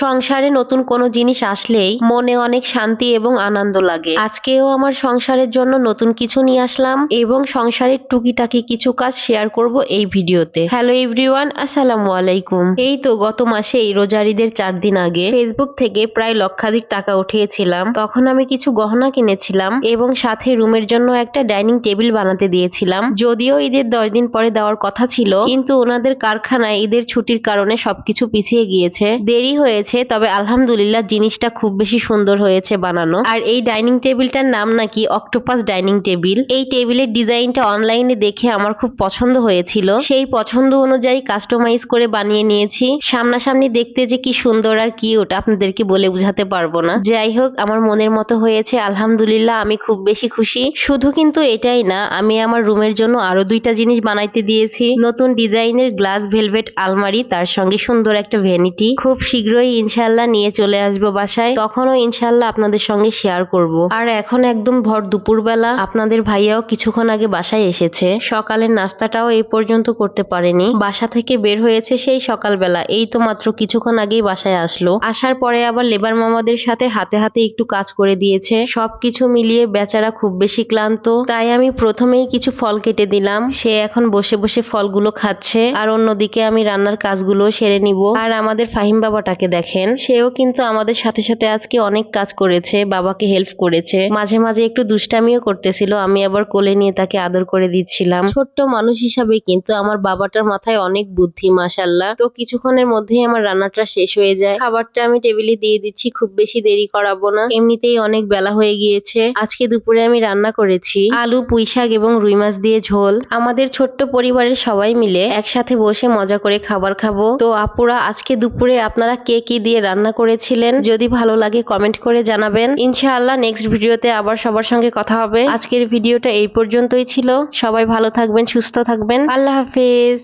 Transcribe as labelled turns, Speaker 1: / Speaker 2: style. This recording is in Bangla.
Speaker 1: সংসারে নতুন কোনো জিনিস আসলেই মনে অনেক শান্তি এবং আনন্দ লাগে। আজকেও আমার সংসারের জন্য নতুন কিছু নিয়ে আসলাম এবং সংসারের টুকিটাকি কিছু কাজ শেয়ার করব এই ভিডিওতে। হ্যালো এভরিওয়ান, আসসালামু আলাইকুম। এই তো গত মাসে এই রোজার ঈদের 4 দিন আগে ফেসবুক থেকে প্রায় লক্ষাধিক টাকা উঠিয়েছিলাম। তখন আমি কিছু গহনা কিনেছিলাম এবং সাথে রুমের জন্য একটা ডাইনিং টেবিল বানাতে দিয়েছিলাম। যদিও ঈদের 10 দিন পরে দেওয়ার কথা ছিল, কিন্তু ওনাদের কারখানায় ঈদের ছুটির কারণে সবকিছু পিছিয়ে গিয়েছে, দেরি হয়েছে। তবে আলহামদুলিল্লাহ জিনিসটা খুব বেশি সুন্দর হয়েছে বানানো। আর এই ডাইনিং টেবিলটার নাম নাকি অক্টোপাস ডাইনিং টেবিল। এই টেবিলের ডিজাইনটা অনলাইনে দেখে আমার খুব পছন্দ হয়েছিল, সেই পছন্দ অনুযায়ী কাস্টমাইজ করে বানিয়ে নিয়েছি। সামনাসামনি দেখতে যে কি সুন্দর আর কিউট আপনাদেরকে বলে বোঝাতে পারবো না। যাই হোক, আমার মনের মতো হয়েছে, আলহামদুলিল্লাহ আমি খুব বেশি খুশি। শুধু কিন্তু এটাই না, আমি আমার রুমের জন্য আরো 2টা জিনিস বানাইতে দিয়েছি। নতুন ডিজাইনের গ্লাস ভেলভেট আলমারি, তার সঙ্গে সুন্দর একটা ভ্যানিটি। খুব শীঘ্রই ইনশাল্লাহ নিয়ে চলে আসবো বাসায়, তখনও ইনশাল্লাহ আপনাদের সঙ্গে শেয়ার করব। আর এখন একদম ভর দুপুরবেলা, আপনাদের ভাইয়াও কিছুক্ষণ আগে বাসায় এসেছে। সকালের নাস্তাটাও এই পর্যন্ত করতে পারেনি, বাসা থেকে বের হয়েছে সেই সকালবেলা। এই তো মাত্র কিছুক্ষণ আগেই বাসায় আসলো। আসার পরে আবার লেবার মামাদের সাথে হাতে হাতে একটু কাজ করে দিয়েছে। সবকিছু মিলিয়ে বেচারা খুব বেশি ক্লান্ত, তাই আমি প্রথমেই কিছু ফল কেটে দিলাম। সে এখন বসে বসে ফলগুলো খাচ্ছে, আর অন্যদিকে আমি রান্নার কাজগুলো সেরে নিব। আর আমাদের ফাহিম বাবাটাকে দেখেন, সেও কিন্তু আমাদের সাথে সাথে আজকে অনেক কাজ করেছে, বাবাকে হেল্প করেছে। মাঝে মাঝে একটু দুষ্টামিও করতেছিল, আমি আবার কোলে নিয়ে তাকে আদর করে দিচ্ছিলাম। ছোট্ট মানুষ হিসাবে কিন্তু আমার বাবাটার মাথায় অনেক বুদ্ধি, মাশাআল্লাহ। তো কিছুক্ষণের মধ্যেই আমার রান্নাটা শেষ হয়ে যায়। খাবারটা আমি টেবিলে দিয়ে দিচ্ছি, খুব বেশি দেরি করাবো না, এমনিতেই অনেক বেলা হয়ে গিয়েছে। আজকে দুপুরে আমি রান্না করেছি আলু, পুঁইশাক এবং রুই মাছ দিয়ে ঝোল। আমাদের ছোট্ট পরিবারের সবাই মিলে একসাথে বসে মজা করে খাবার খাবো। তো আপুরা, আজকে দুপুরে আপনারা কে কি দিয়ে রান্না করেছিলেন যদি ভালো লাগে কমেন্ট করে জানাবেন। ইনশাআল্লাহ নেক্সট ভিডিওতে আবার সবার সঙ্গে কথা হবে। আজকের ভিডিওটা এই পর্যন্তই ছিল। সবাই ভালো থাকবেন, সুস্থ থাকবেন। আল্লাহ হাফেজ।